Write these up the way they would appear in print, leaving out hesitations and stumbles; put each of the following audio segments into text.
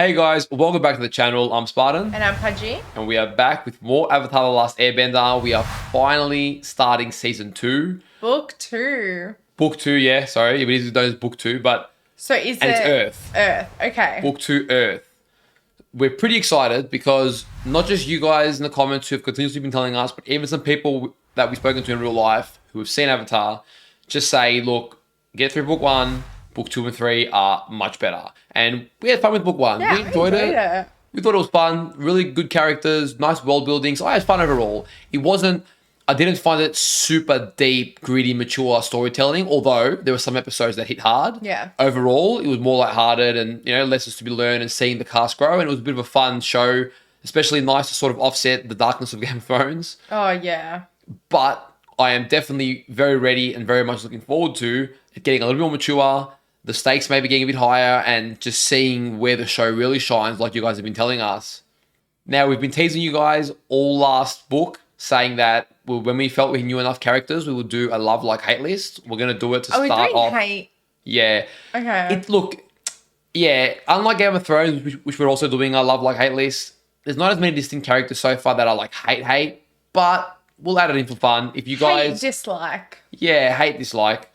Hey guys, welcome back to the channel. I'm Spartan. And I'm Pudgy. And we are back with more Avatar The Last Airbender. We are finally starting season 2. Book 2. Book 2, yeah, sorry. It is known as book 2, but... So is it... And it's Earth. Earth, okay. Book 2, Earth. We're pretty excited because not just you guys in the comments who have continuously been telling us, but even some people that we've spoken to in real life who have seen Avatar just say, look, get through book 1, book 2 and 3 are much better. And we had fun with book 1. Yeah, We enjoyed it. We thought it was fun. Really good characters, nice world building. So I had fun overall. I didn't find it super deep, gritty, mature storytelling, although there were some episodes that hit hard. Yeah. Overall, it was more lighthearted and, lessons to be learned and seeing the cast grow. And it was a bit of a fun show, especially nice to sort of offset the darkness of Game of Thrones. Oh, yeah. But I am definitely very ready and very much looking forward to it getting a little bit more mature, the stakes maybe getting a bit higher, and just seeing where the show really shines like you guys have been telling us. Now, we've been teasing you guys all last book, saying that when we felt we knew enough characters, we would do a love, like, hate list. We're going to do it to start off. Are we doing hate? Yeah. Okay. Unlike Game of Thrones, which we're also doing a love, like, hate list, there's not as many distinct characters so far that are, like, hate, but we'll add it in for fun. If you guys... Hate, dislike. Yeah, hate, dislike.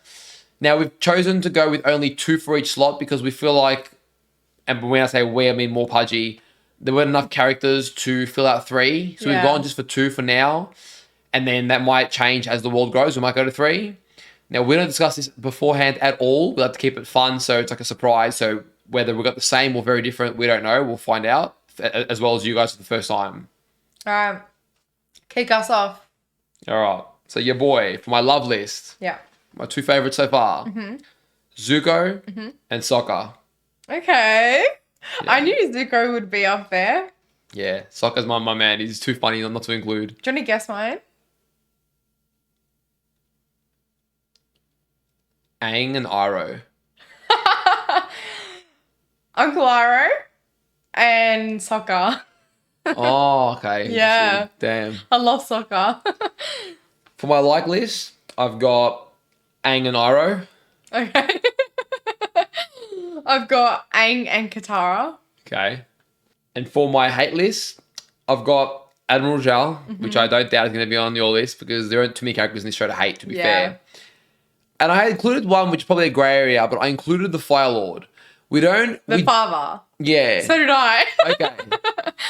Now, we've chosen to go with only 2 for each slot because we feel like, and when I say we, I mean more Pudgy, there weren't enough characters to fill out 3. So we've gone just for 2 for now. And then that might change as the world grows. We might go to 3. Now, we don't discuss this beforehand at all. We'll have to keep it fun, so it's like a surprise. So whether we've got the same or very different, we don't know. We'll find out, as well as you guys for the first time. All right. Kick us off. All right. So your boy, for my love list. Yeah. My 2 favorites so far. Zuko and Sokka. Okay. Yeah. I knew Zuko would be up there. Yeah, Sokka's my man. He's too funny not to include. Do you want to guess mine? Aang and Iroh. Uncle Iroh and Sokka. Oh, okay. Yeah. Damn. I love Sokka. For my like list, I've got Aang and Iroh. Okay. I've got Aang and Katara. Okay. And for my hate list, I've got Admiral Zhao, which I don't doubt is going to be on your list because there aren't too many characters in this show to hate, to be fair. And I included one, which is probably a grey area, but I included the Fire Lord. The father. Yeah. So did I. Okay.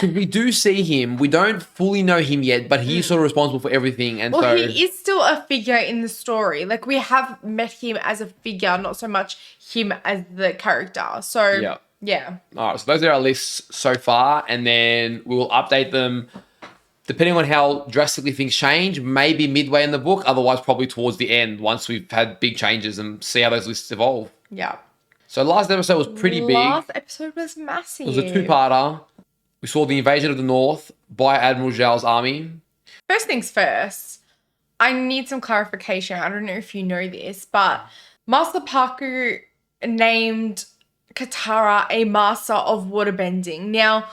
Because we do see him. We don't fully know him yet, but he's sort of responsible for everything. And well, he is still a figure in the story. Like, we have met him as a figure, not so much him as the character. So, yeah. All right. So those are our lists so far. And then we will update them depending on how drastically things change, maybe midway in the book. Otherwise, probably towards the end once we've had big changes and see how those lists evolve. Yeah. So last episode was pretty big. Last episode was massive. It was a 2-parter. We saw the invasion of the North by Admiral Zhao's army. First things first, I need some clarification. I don't know if you know this, but Master Paku named Katara a master of waterbending. Now,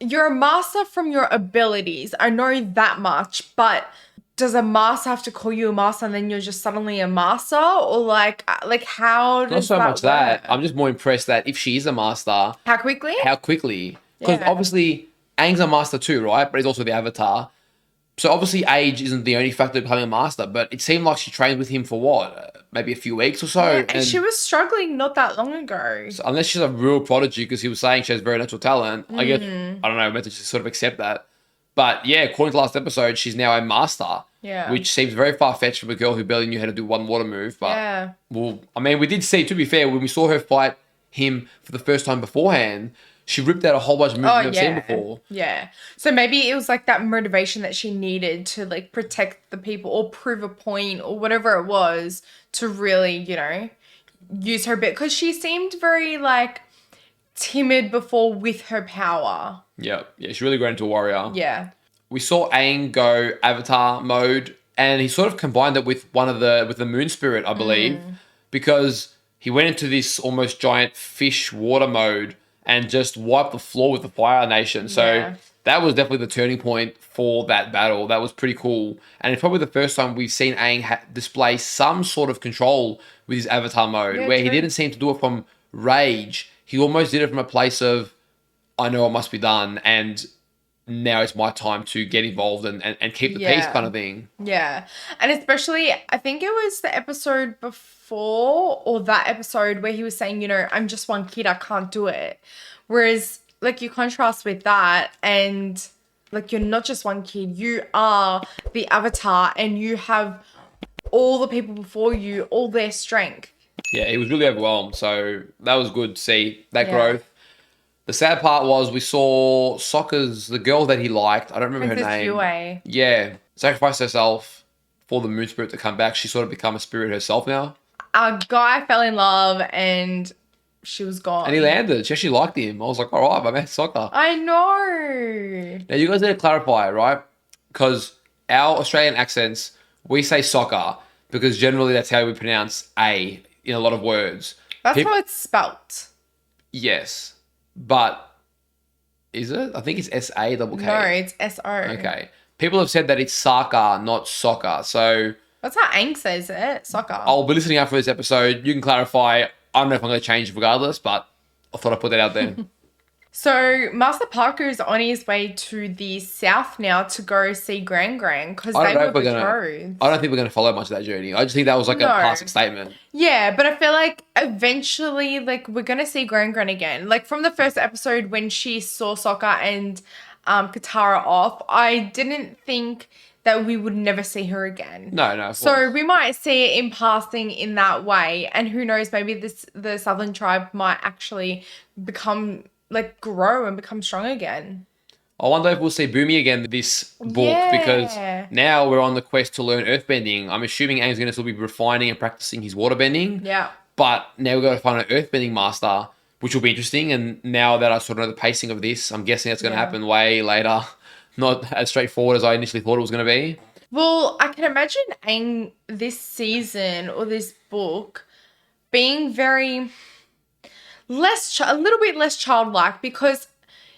you're a master from your abilities. I know that much, but does a master have to call you a master and then you're just suddenly a master? Or like how does that Not so much work? that. I'm just more impressed that if she is a master... How quickly? Because obviously, Aang's a master too, right? But he's also the Avatar. So obviously age isn't the only factor of becoming a master, but it seemed like she trained with him for what? Maybe a few weeks or so? Yeah, and she was struggling not that long ago. So unless she's a real prodigy, because he was saying she has very natural talent, I guess, I don't know, meant to just sort of accept that. But yeah, according to last episode, she's now a master. Yeah. Which seems very far-fetched from a girl who barely knew how to do one water move. But, yeah. Well, I mean, we did see, to be fair, when we saw her fight him for the first time beforehand, she ripped out a whole bunch of moves we've never seen before. Yeah. So maybe it was like that motivation that she needed to like protect the people or prove a point or whatever it was to really, use her bit. Because she seemed very like timid before with her power. Yeah. Yeah, she really grew into a warrior. Yeah. We saw Aang go Avatar mode and he sort of combined it with with the moon spirit, I believe, because he went into this almost giant fish water mode and just wiped the floor with the Fire Nation. So that was definitely the turning point for that battle. That was pretty cool. And it's probably the first time we've seen Aang display some sort of control with his Avatar mode, where he didn't seem to do it from rage. he almost did it from a place of, I know what must be done, and now it's my time to get involved and keep the peace kind of thing. Yeah. And especially, I think it was the episode before or that episode where he was saying, I'm just one kid, I can't do it. Whereas, like, you contrast with that and, like, you're not just one kid, you are the Avatar and you have all the people before you, all their strength. Yeah, he was really overwhelmed. So that was good to see that growth. The sad part was we saw Sokka's, the girl that he liked, I don't remember Princess her name. Yue. Yeah, sacrificed herself for the moon spirit to come back. She's sort of become a spirit herself now. A guy fell in love and she was gone. And he landed. She actually liked him. I was like, all right, my man, Sokka. I know. Now, you guys need to clarify, right? Because our Australian accents, we say Sokka because generally that's how we pronounce A in a lot of words. That's how it's spelt. Yes. But is it? I think it's S-A double K. No, it's S-O. Okay. People have said that it's Saka, not soccer. So That's how Aang says it. Soccer. I'll be listening out for this episode. You can clarify. I don't know if I'm going to change regardless, but I thought I'd put that out there. So Master Parker is on his way to the south now to go see Gran because they were betrothed. I don't think we're going to follow much of that journey. I just think that was like a passing statement. Yeah, but I feel like eventually, like, we're going to see Gran again. Like, from the first episode when she saw Sokka and Katara off, I didn't think that we would never see her again. No. So we might see it in passing in that way. And who knows, maybe the Southern tribe might actually become, like, grow and become strong again. I wonder if we'll see Boomy again this book because now we're on the quest to learn earthbending. I'm assuming Aang's going to still be refining and practicing his waterbending. Yeah. But now we've got to find an earthbending master, which will be interesting. And now that I sort of know the pacing of this, I'm guessing it's going to happen way later. Not as straightforward as I initially thought it was going to be. Well, I can imagine Aang this season or this book being very a little bit less childlike because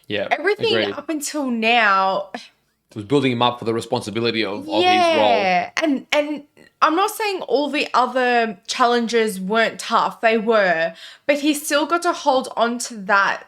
everything up until now it was building him up for the responsibility of his role. And I'm not saying all the other challenges weren't tough. They were. But he still got to hold on to that,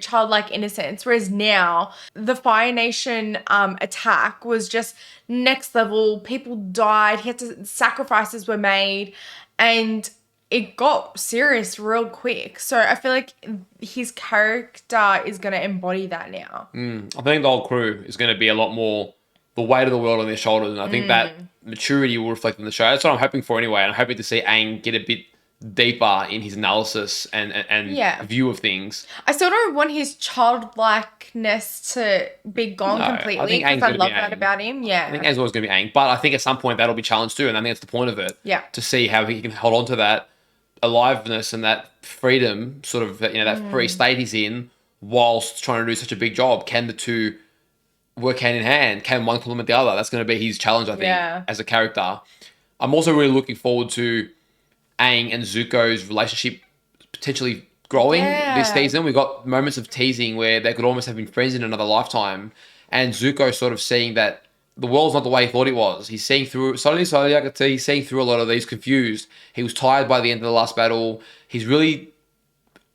childlike innocence. Whereas now, the Fire Nation attack was just next level. People died. Sacrifices were made. And it got serious real quick. So I feel like his character is going to embody that now. I think the whole crew is going to be a lot more the weight of the world on their shoulders. And I think that maturity will reflect in the show. That's what I'm hoping for anyway. And I'm hoping to see Aang get a bit deeper in his analysis and view of things. I still don't want his childlikeness to be gone completely because I love that about him. Yeah. I think Aang's always going to be Aang. But I think at some point that'll be challenged too. And I think that's the point of it. Yeah. To see how he can hold on to that aliveness and that freedom, sort of, that free state he's in whilst trying to do such a big job. Can the two work hand in hand? Can one complement the other? That's going to be his challenge, I think, as a character. I'm also really looking forward to Aang and Zuko's relationship potentially growing this season. We've got moments of teasing where they could almost have been friends in another lifetime. And Zuko sort of seeing that the world's not the way he thought it was. He's seeing through, slowly, I could see he's seeing through a lot of these, confused. He was tired by the end of the last battle. He's really,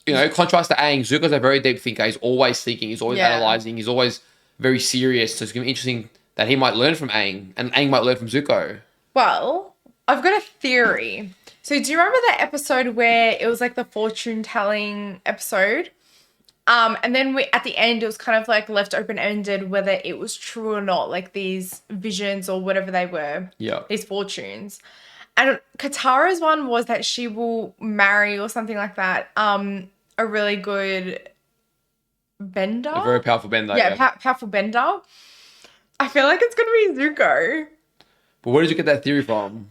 contrast to Aang, Zuko's a very deep thinker. He's always thinking, he's always analysing, he's always very serious. So it's going to be interesting that he might learn from Aang and Aang might learn from Zuko. Well, I've got a theory. So do you remember that episode where it was like the fortune telling episode? And then at the end, it was kind of like left open-ended whether it was true or not, like these visions or whatever they were. Yeah. These fortunes. And Katara's one was that she will marry or something like that, a really good bender. A very powerful bender. Yeah, powerful bender. I feel like it's going to be Zuko. But where did you get that theory from?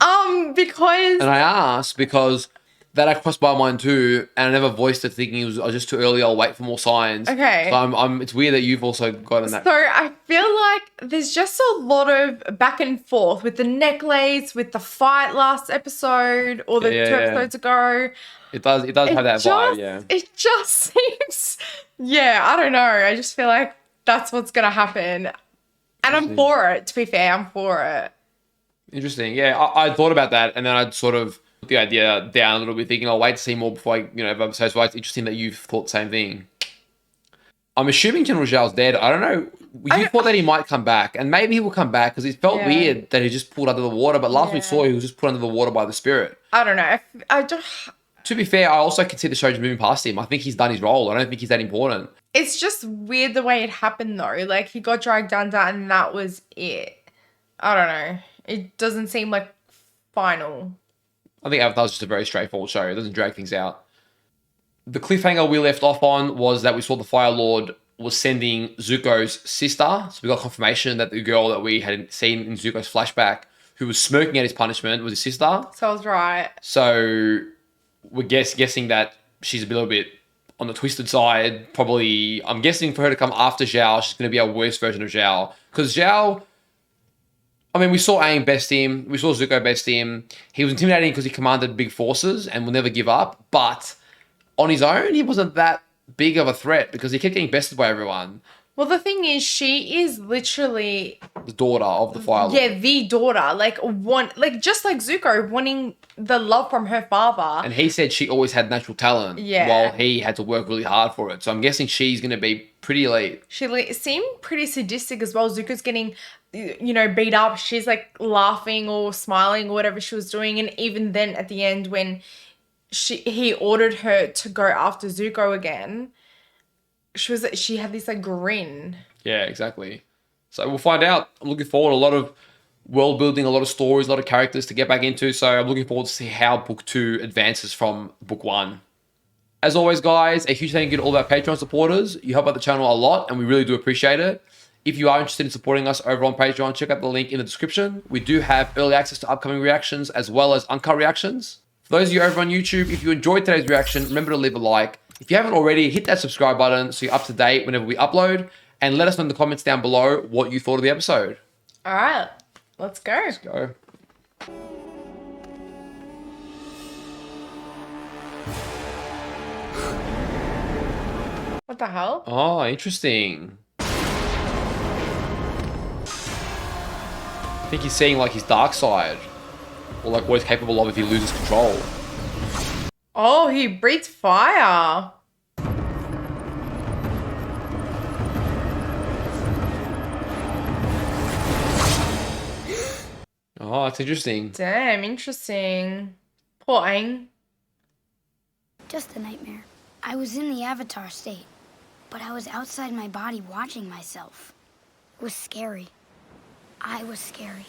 Because... And I asked because that crossed my mind too, and I never voiced it thinking I was just too early, I'll wait for more signs. Okay. So it's weird that you've also gotten that. So I feel like there's just a lot of back and forth with the necklace, with the fight last episode, or the 2 episodes ago. It does have that vibe, yeah. It just seems... Yeah, I don't know. I just feel like that's what's going to happen. And I'm for it, to be fair. I'm for it. Interesting. Yeah, I thought about that, and then I'd sort of Put the idea down a little bit, thinking I'll wait to see more before I, have episodes. Why it's interesting that you've thought the same thing. I'm assuming General Zhao's dead. I don't know. You thought that he might come back, and maybe he will come back because it felt weird that he just pulled under the water. But last we saw, he was just put under the water by the spirit. I don't know. I don't. To be fair, I also can see the show just moving past him. I think he's done his role. I don't think he's that important. It's just weird the way it happened though. Like he got dragged under, and that was it. I don't know. It doesn't seem like final. I think Avatar's just a very straightforward show. It doesn't drag things out. The cliffhanger we left off on was that we saw the Fire Lord was sending Zuko's sister. So we got confirmation that the girl that we had seen in Zuko's flashback who was smirking at his punishment was his sister. So I was right. So we're guessing that she's a little bit on the twisted side. Probably, I'm guessing for her to come after Zhao, she's going to be a worse version of Zhao. Because Zhao, I mean, we saw Aang best him. We saw Zuko best him. He was intimidating because he commanded big forces and will never give up. But on his own, he wasn't that big of a threat because he kept getting bested by everyone. Well, the thing is, she is literally the daughter of the Fire Lord. Yeah, the daughter. Just like Zuko, wanting the love from her father. And he said she always had natural talent. Yeah. While he had to work really hard for it. So I'm guessing she's going to be pretty elite. She seemed pretty sadistic as well. Zuko's getting, beat up. She's like laughing or smiling or whatever she was doing. And even then at the end when he ordered her to go after Zuko again, she had this like grin. Yeah, exactly. So we'll find out. I'm looking forward. A lot of world building, a lot of stories, a lot of characters to get back into. So I'm looking forward to see how book 2 advances from book 1. As always, guys, a huge thank you to all of our Patreon supporters. You help out the channel a lot and we really do appreciate it. If you are interested in supporting us over on Patreon, check out the link in the description. We do have early access to upcoming reactions as well as uncut reactions. For those of you over on YouTube, if you enjoyed today's reaction, remember to leave a like. If you haven't already, hit that subscribe button so you're up to date whenever we upload. And let us know in the comments down below what you thought of the episode. All right, let's go. Let's go. What the hell? Oh, interesting. I think he's seeing like his dark side. Or like what he's capable of if he loses control. Oh, he breathes fire. Oh, that's interesting. Damn, interesting. Poor Aang. Just a nightmare. I was in the Avatar state, but I was outside my body watching myself. It was scary. I was scary.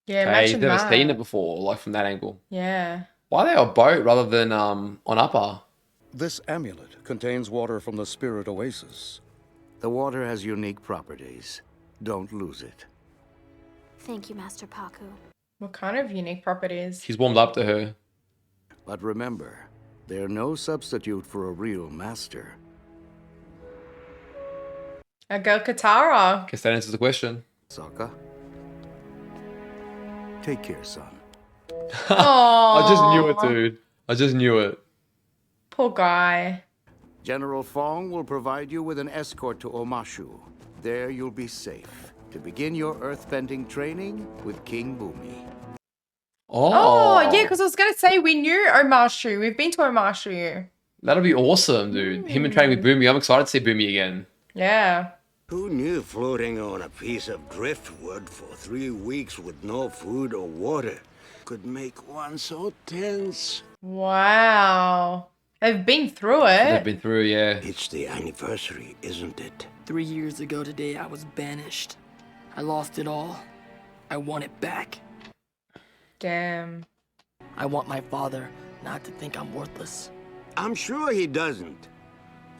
Yeah, okay, imagine you've never that. seen it before, like from that angle. Yeah. Why are they on a boat rather than on Appa? This amulet contains water from the Spirit Oasis. The water has unique properties. Don't lose it. Thank you, Master Paku. What kind of unique properties? He's warmed up to her. But remember, they're no substitute for a real master. A girl Katara. Guess that answers the question. Sokka? Take care, son. I just knew it, dude. I just knew it. Poor guy. General Fong will provide you with an escort to Omashu. There you'll be safe to begin your earthbending training with King Bumi. Oh, yeah, because I was going to say we knew Omashu. We've been to Omashu. That'll be awesome, dude. Him and training with Boomy. I'm excited to see Boomy again. Yeah. Who knew floating on a piece of driftwood for 3 weeks with no food or water could make one so tense? Wow. They've been through it. They've been through, yeah. It's the anniversary, isn't it? 3 years ago today, I was banished. I lost it all. I want it back. Damn. I want my father not to think I'm worthless. I'm sure he doesn't.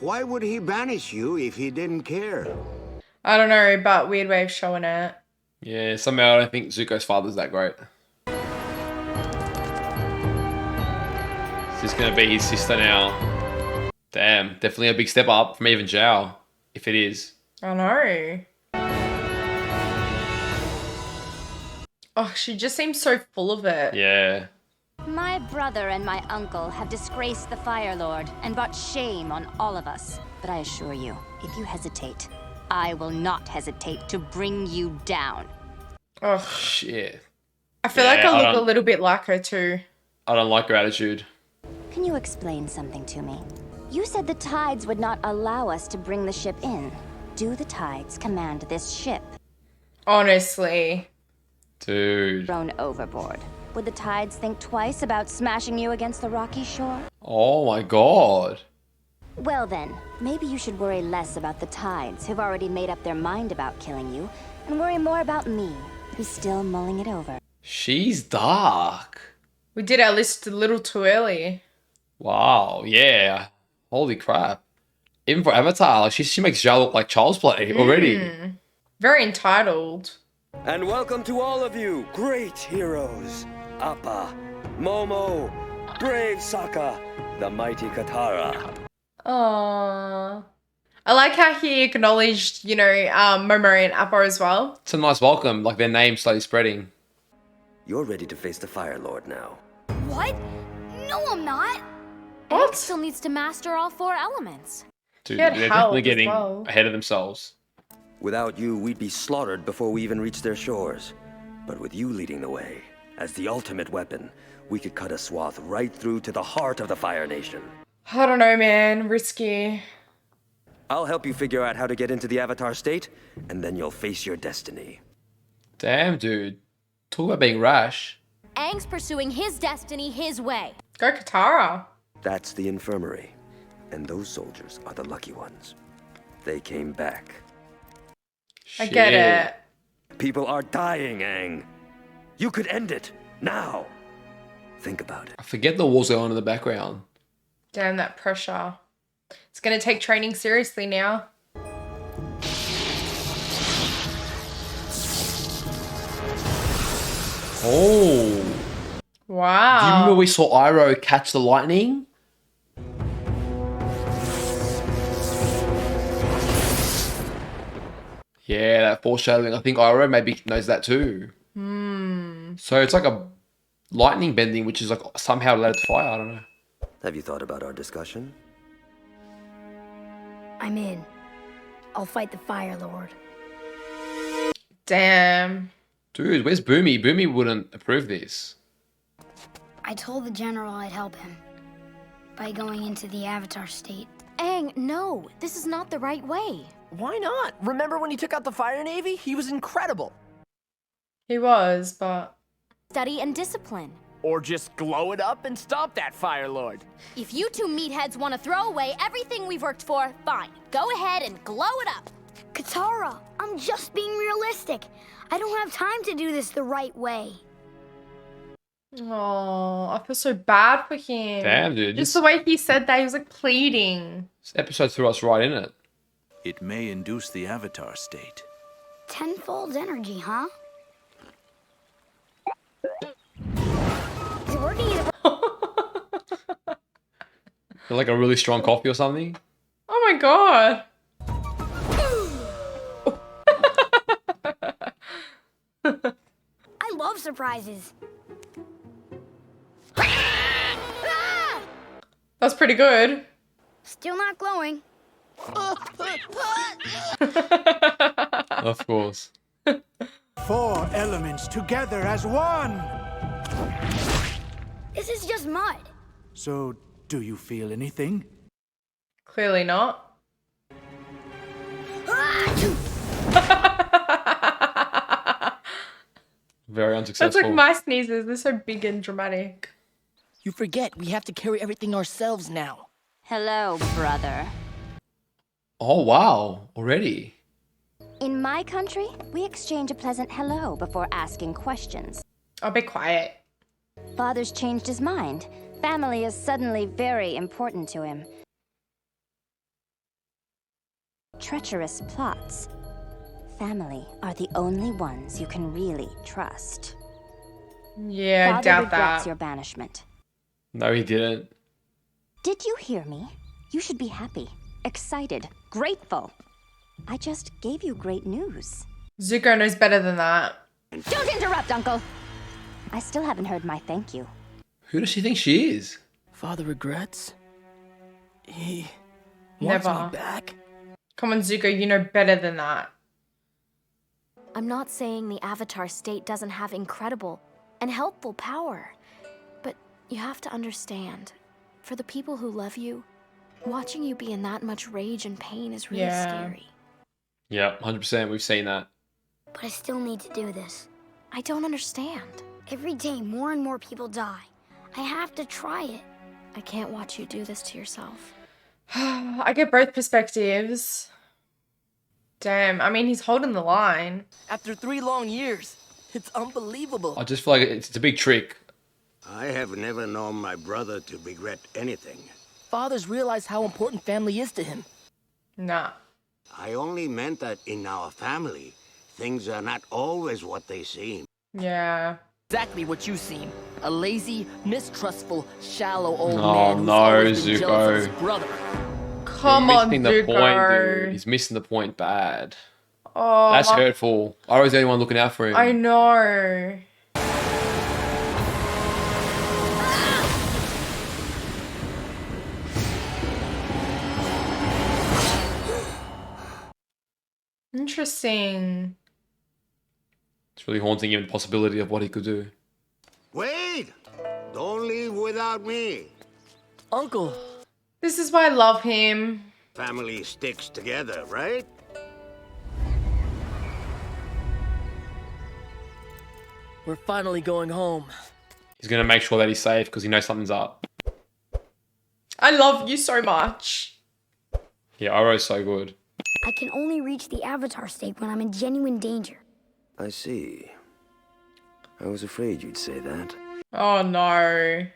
Why would he banish you if he didn't care? I don't know, but weird way of showing it. Yeah, somehow I don't think Zuko's father's that great. Is this going to be his sister now? Damn, definitely a big step up from even Zhao, if it is. I know. Oh, she just seems so full of it. Yeah. My brother and my uncle have disgraced the Fire Lord and brought shame on all of us. But I assure you, if you hesitate, I will not hesitate to bring you down. Oh, Shit. I feel like I look a little bit like her too. I don't like her attitude. Can you explain something to me? You said the tides would not allow us to bring the ship in. Do the tides command this ship? Honestly. Dude. Thrown overboard. Would the tides think twice about smashing you against the rocky shore? Oh my god. Well then, maybe you should worry less about the tides, who've already made up their mind about killing you, and worry more about me, who's still mulling it over. She's dark. We did our list a little too early. Wow, yeah. Holy crap. Even for Avatar, like she makes Zhao look like child's play already. Very entitled. And welcome to all of you, great heroes. Appa, Momo, brave Sokka, the mighty Katara. Aww. I like how he acknowledged, you know, Momo and Appa as well. It's a nice welcome, like their names slowly spreading. You're ready to face the Fire Lord now. What? No, I'm not. What? Aang still needs to master all 4 elements. Dude, He had they're help definitely as getting well. ahead of themselves. Without you, we'd be slaughtered before we even reached their shores. But with you leading the way, as the ultimate weapon, we could cut a swath right through to the heart of the Fire Nation. I don't know, man. Risky. I'll help you figure out how to get into the Avatar state, and then you'll face your destiny. Damn, dude. Talk about being rash. Aang's pursuing his destiny his way. Go Katara. That's the infirmary. And those soldiers are the lucky ones. They came back. I get Shit. it. People are dying, Aang. You could end it, now. Think about it. I forget the wars going on in the background. Damn, that pressure. It's going to take training seriously now. Oh. Wow. Do you remember we saw Iroh catch the lightning? Yeah, that foreshadowing. I think Iroh maybe knows that too. So it's like a lightning bending, which is like somehow related to fire. I don't know. Have you thought about our discussion? I'm in. I'll fight the Fire Lord. Damn. Dude, where's Boomy? Boomy wouldn't approve this. I told the general I'd help him by going into the Avatar state. Aang, no, this is not the right way. Why not? Remember when he took out the Fire Navy? He was incredible. He was, but... Study and discipline. Or just glow it up and stop that Fire Lord. If you 2 meatheads want to throw away everything we've worked for, fine. Go ahead and glow it up. Katara, I'm just being realistic. I don't have time to do this the right way. Oh, I feel so bad for him. Damn, dude. Just This the way he said that, he was like pleading. episode threw us right in it. It may induce the Avatar state. Tenfold energy, huh? Is it working? Like a really strong coffee or something. Oh my god. I love surprises. That's pretty good. Still not glowing. Of course. 4 elements together as one. This is just mud. So, do you feel anything? Clearly not. Very That's unsuccessful. like my sneezes. They're so big and dramatic. You forget, we have to carry everything ourselves now. Hello, brother. Oh, wow. Already. In my country, we exchange a pleasant hello before asking questions. I'll be quiet. Father's changed his mind. Family is suddenly very important to him. Treacherous plots. Family are the only ones you can really trust. Yeah, I Father doubt regrets that. your banishment. No, he didn't. Did you hear me? You should be happy, excited, grateful. I just gave you great news. Zuko knows better than that. Don't interrupt, Uncle! I still haven't heard my thank you. Who does she think she is? Father regrets? He wants Never. me back? Come on, Zuko, you know better than that. I'm not saying the Avatar state doesn't have incredible and helpful power, but You have to understand, for the people who love you, watching you be in that much rage and pain is really scary. Yeah, 100%. We've seen that. But I still need to do this. I don't understand. Every day, more and more people die. I have to try it. I can't watch you do this to yourself. I get both perspectives. Damn, I mean, he's holding the line. After 3 long years, it's unbelievable. I just feel like it's a big trick. I have never known my brother to regret anything. Fathers realize how important family is to him. Nah. I only meant that in our family, things are not always what they seem. Yeah. Exactly what you seem. A lazy, mistrustful, shallow old Oh man who's no, always been jealous of his Zuko. brother. Come on, He's missing the point, Zuko. dude. He's missing the point bad. Oh, That's hurtful. I was the only one looking out for him. I know. Interesting. It's really haunting him, the possibility of what he could do. Wait! Don't leave without me. Uncle. This is why I love him. Family sticks together, right? We're finally going home. He's going to make sure that he's safe because he knows something's up. I love you so much. Yeah, Oro's so good. I can only reach the Avatar state when I'm in genuine danger. I see. I was afraid you'd say that. Oh no.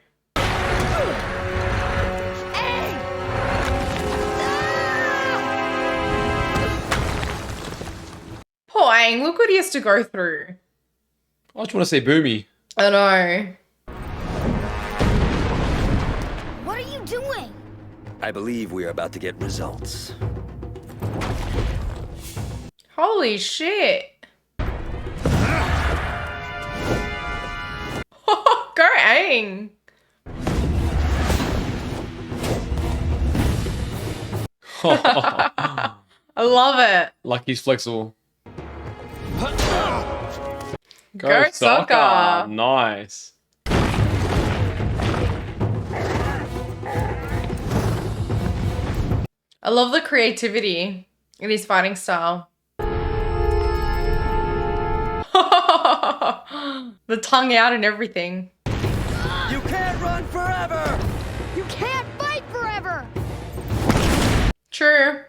Poor Aang, look what he has to go through. I just want to see Boomy. I know. What are you doing? I believe we are about to get results. Holy shit. Go Aang. I love it. Like he's flexible. Go Sokka. Nice. I love the creativity in his fighting style. The tongue out and everything. You can't run forever! You can't fight forever! True.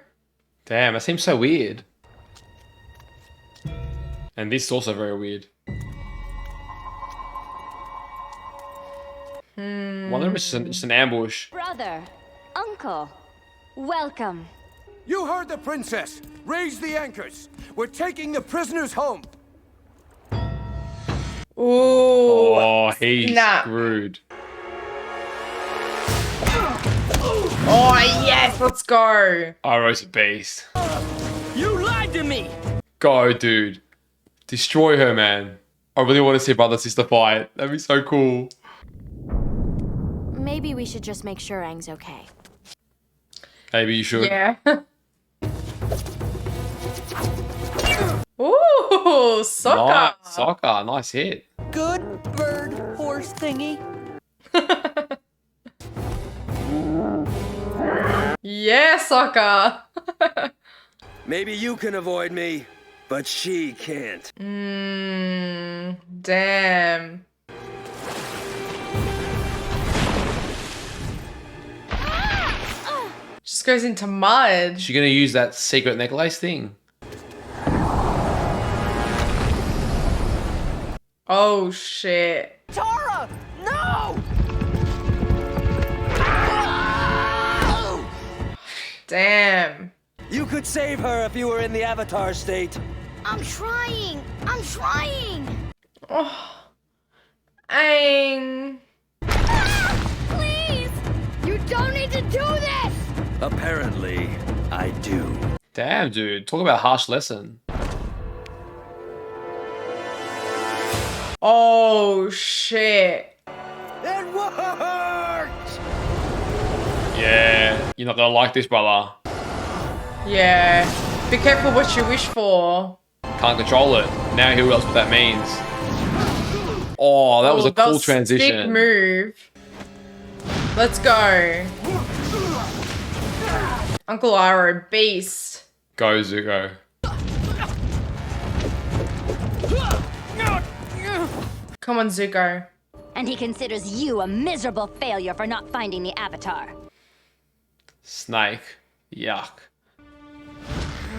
Damn, that seems so weird. And this is also very weird. One of them is just an ambush. Brother, uncle, welcome. You heard the princess. Raise the anchors. We're taking the prisoners home. Ooh. Oh, he's Nah. screwed. Oh, yes, let's go. Oro's a beast. You lied to me! Go, dude. Destroy her, man. I really want to see brother-sister fight. That'd be so cool. Maybe we should just make sure Aang's okay. Maybe you should. Yeah. Ooh, Sokka. Nice, Sokka. Nice hit. Good bird horse thingy. Yeah, Sokka. Maybe you can avoid me, but she can't. Damn. Just goes into mud. She's gonna use that secret necklace thing. Oh shit. Tara! No! Damn. You could save her if you were in the Avatar state. I'm trying. I'm trying. Oh. Aang. Please! You don't need to do this! Apparently, I do. Damn, dude. Talk about harsh lesson. Oh shit. It worked! Yeah. You're not gonna like this, brother. Yeah. Be careful what you wish for. Can't control it. Now who else what that means? Oh, that was a that cool was transition. Big move. Let's go. Uncle Iroh, beast. Go, Zuko. Come on, Zuko. And he considers you a miserable failure for not finding the Avatar. Snake. Yuck.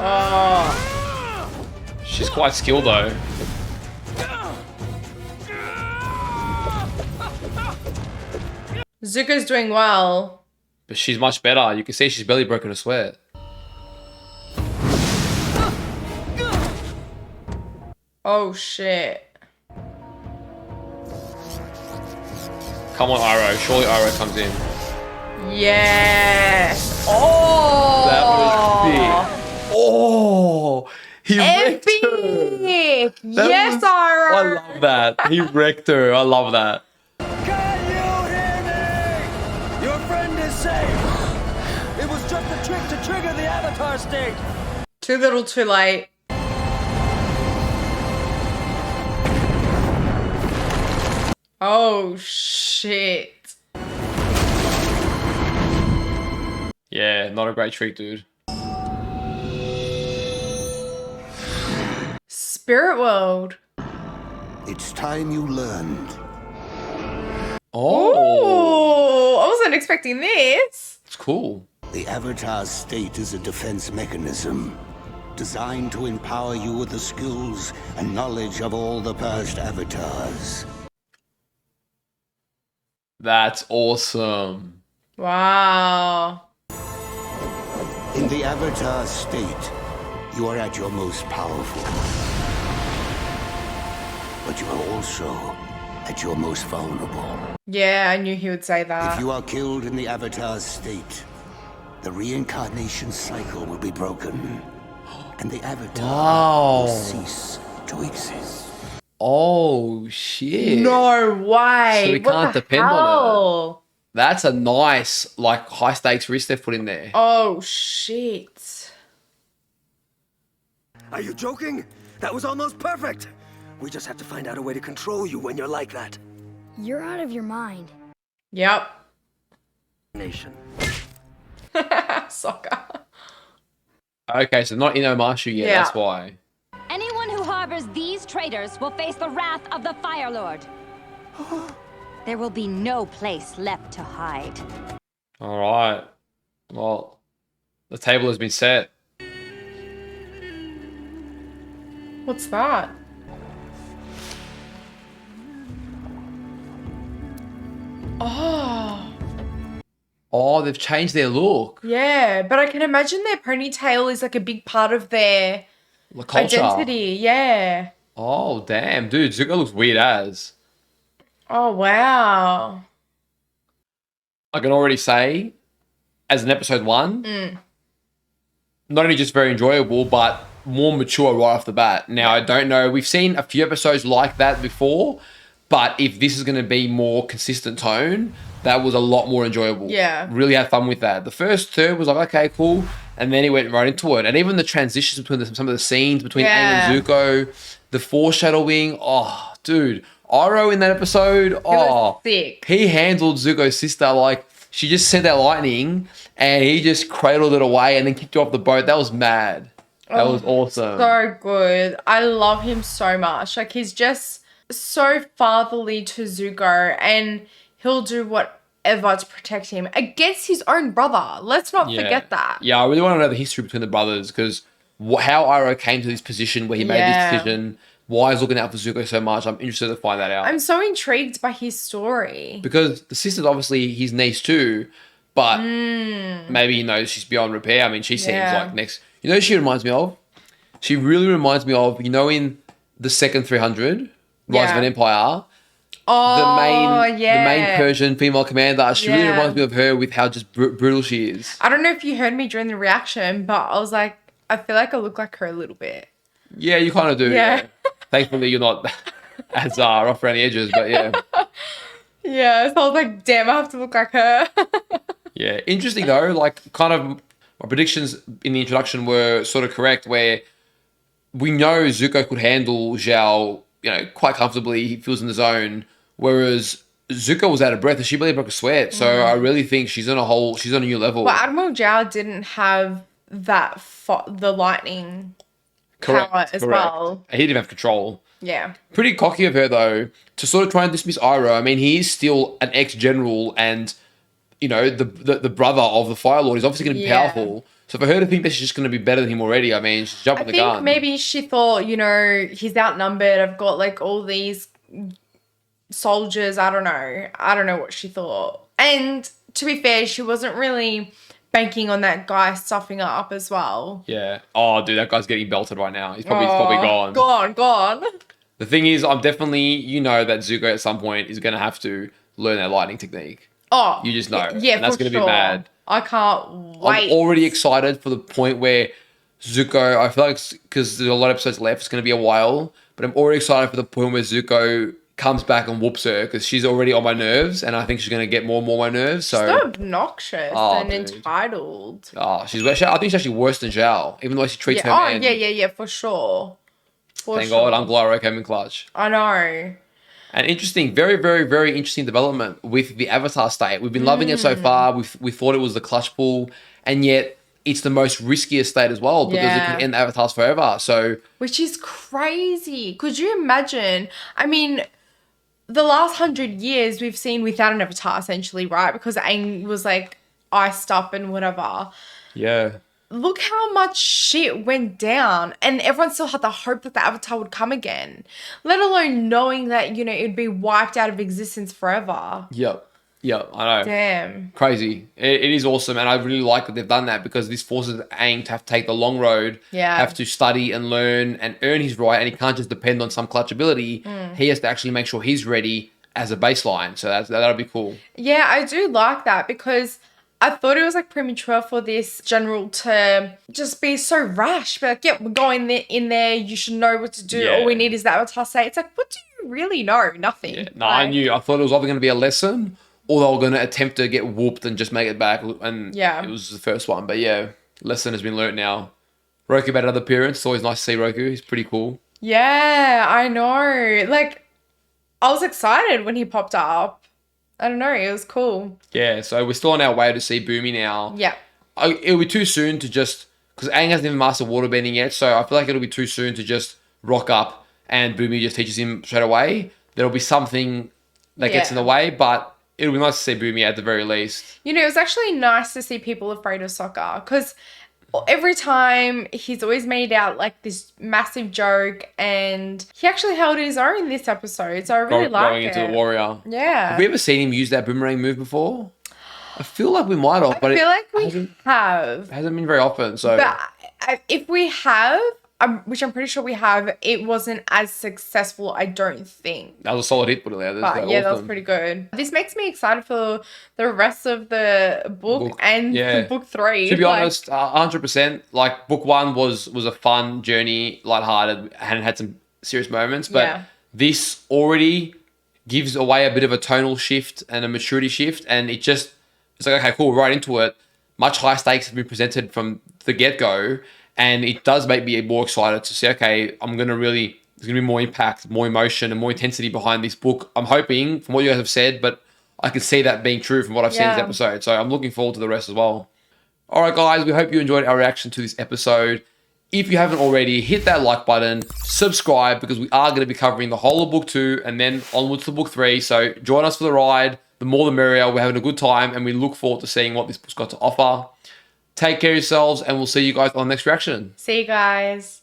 Oh. She's quite skilled though. Zuko's doing well. But she's much better. You can see she's barely broken a sweat. Oh, shit. Come on, Iroh. Surely Iroh comes in. Yeah. Oh. That was big. Oh. He wrecked her. Epic. Yes, Iroh. I love that. He wrecked her. I love that. Your friend is safe! It was just a trick to trigger the Avatar state! Too little, too late. Oh, shit. Yeah, not a great trick, dude. Spirit World. It's time you learned. Oh, I wasn't expecting this. It's cool. The Avatar state is a defense mechanism designed to empower you with the skills and knowledge of all the past avatars. That's awesome. Wow. In the Avatar state, you are at your most powerful. But you are also at your most vulnerable. Yeah, I knew he would say that. If you are killed in the Avatar state, the reincarnation cycle will be broken. And the Avatar will cease to exist. Oh, shit. No way. So we What can't the depend on hell? it. That's a nice, like, high stakes risk they've put in there. Oh, shit. Are you joking? That was almost perfect. We just have to find out a way to control you when you're like that. You're out of your mind. Yep. Nation. Soccer. Okay, so not in Omashu yet, Yeah. that's why. Anyone who harbors these traitors will face the wrath of the Fire Lord. There will be no place left to hide. Alright. Well, the table has been set. What's that? Oh. Oh, they've changed their look. Yeah, but I can imagine their ponytail is like a big part of their The culture. identity. Yeah. Oh, damn. Dude, Zuko looks weird as. Oh, wow. I can already say, as an episode 1, Mm. not only just very enjoyable, but more mature right off the bat. Now, I don't know. We've seen a few episodes like that before, but if this is going to be more consistent tone, that was a lot more enjoyable. Yeah. Really had fun with that. The first third was like, okay, cool. And then he went right into it. And even the transitions between some of the scenes between Aang and Zuko, the foreshadowing. Oh, dude. Iroh in that episode, was sick. He handled Zuko's sister like she just sent that lightning and he just cradled it away and then kicked her off the boat. That was mad. That was awesome. So good. I love him so much. Like, he's just so fatherly to Zuko and he'll do whatever to protect him against his own brother. Let's not forget that. Yeah, I really want to know the history between the brothers because how Iroh came to this position where he made this decision, why he's looking out for Zuko so much. I'm interested to find that out. I'm so intrigued by his story. Because the sister's obviously his niece too, but maybe, she's beyond repair. I mean, she seems like next... You know who she reminds me of? She really reminds me of, in the second 300, Rise of an Empire, the main Persian female commander. She really reminds me of her with how just brutal she is. I don't know if you heard me during the reaction, but I was like, I feel like I look like her a little bit. Yeah, you kind of do. Yeah. Thankfully, you're not as rough around the edges, but yeah. Yeah, so I was like, damn, I have to look like her. Yeah, interesting though. Like, kind of, my predictions in the introduction were sort of correct, where we know Zuko could handle Zhao, quite comfortably. He feels in the zone. Whereas Zuko was out of breath and she barely broke a sweat. So I really think she's on a new level. Well, Admiral Zhao didn't have the lightning power as well. He didn't have control. Yeah. Pretty cocky of her, though, to sort of try and dismiss Iroh. I mean, he is still an ex-general and, you know, the brother of the Fire Lord. He's obviously going to be powerful. So for her to think that she's just going to be better than him already, I mean, she's jumping the gun. I think maybe she thought, you know, he's outnumbered. I've got, like, all these soldiers. I don't know what she thought. And to be fair, she wasn't really banking on that guy stuffing up as well. Yeah. Oh, dude, that guy's getting belted right now. He's probably gone. Gone. The thing is, I'm definitely, you know, that Zuko at some point is going to have to learn that lightning technique. Oh. You just know. Yeah, and that's going to be mad. I can't wait. I'm already excited for the point where Zuko, I feel like, because there's a lot of episodes left, it's going to be a while, but I'm already excited for the point where Zuko comes back and whoops her, because she's already on my nerves, and I think she's going to get more and more on my nerves. So so obnoxious and entitled. Oh, I think she's actually worse than Zhao, even though she treats her man. Yeah, for sure. Thank God, Unglyro came in clutch. I know. An interesting, very, very, very interesting development with the Avatar state. We've been loving it so far. We thought it was the clutch pull, and yet it's the most riskiest state as well, because it could end Avatars forever. So, which is crazy. Could you imagine? I mean, the last 100 years we've seen without an Avatar, essentially, right? Because Aang was like iced up and whatever. Yeah. Look how much shit went down, and everyone still had the hope that the Avatar would come again, let alone knowing that, you know, it'd be wiped out of existence forever. Yep, I know. Damn. Crazy. It is awesome, and I really like that they've done that, because this forces Aang to have to take the long road, have to study and learn and earn his right, and he can't just depend on some clutch ability. He has to actually make sure he's ready as a baseline, so that'll be cool. Yeah, I do like that, because I thought it was like premature for this general to just be so rash. But like, yeah, we're going in there. You should know what to do. Yeah. All we need is the Avatar state. It's like, what do you really know? Nothing. Yeah. No, I knew. I thought it was either going to be a lesson, or they were going to attempt to get whooped and just make it back. And it was the first one. But yeah, lesson has been learnt now. Roku made another appearance. It's always nice to see Roku. He's pretty cool. Yeah, I know. Like, I was excited when he popped up. I don't know. It was cool. Yeah, so we're still on our way to see Boomy now. Yeah. It'll be too soon to just... Because Aang hasn't even mastered waterbending yet, so I feel like it'll be too soon to just rock up and Boomy just teaches him straight away. There'll be something that gets in the way, but it'll be nice to see Boomy at the very least. You know, it was actually nice to see people afraid of soccer, because every time he's always made out like this massive joke, and he actually held his own this episode, so I really like it. Going into the warrior. Yeah. Have we ever seen him use that boomerang move before? I feel like we might have, but I feel like we have. It hasn't been very often, so... But if we have, which I'm pretty sure we have, it wasn't as successful, I don't think. That was a solid hit, put it there. But yeah, that was pretty good. This makes me excited for the rest of the book and book 3. To be honest, 100%. Like, book 1 was a fun journey, lighthearted, and had some serious moments. But this already gives away a bit of a tonal shift and a maturity shift. And it's like, okay, cool, right into it. Much higher stakes have been presented from the get-go. And it does make me more excited to say, okay, there's going to be more impact, more emotion, and more intensity behind this book. I'm hoping, from what you guys have said, but I can see that being true from what I've seen in this episode. So I'm looking forward to the rest as well. All right, guys, we hope you enjoyed our reaction to this episode. If you haven't already, hit that like button, subscribe, because we are going to be covering the whole of book 2 and then onwards to book 3. So join us for the ride. The more the merrier. We're having a good time, and we look forward to seeing what this book's got to offer. Take care of yourselves, and we'll see you guys on the next reaction. See you guys.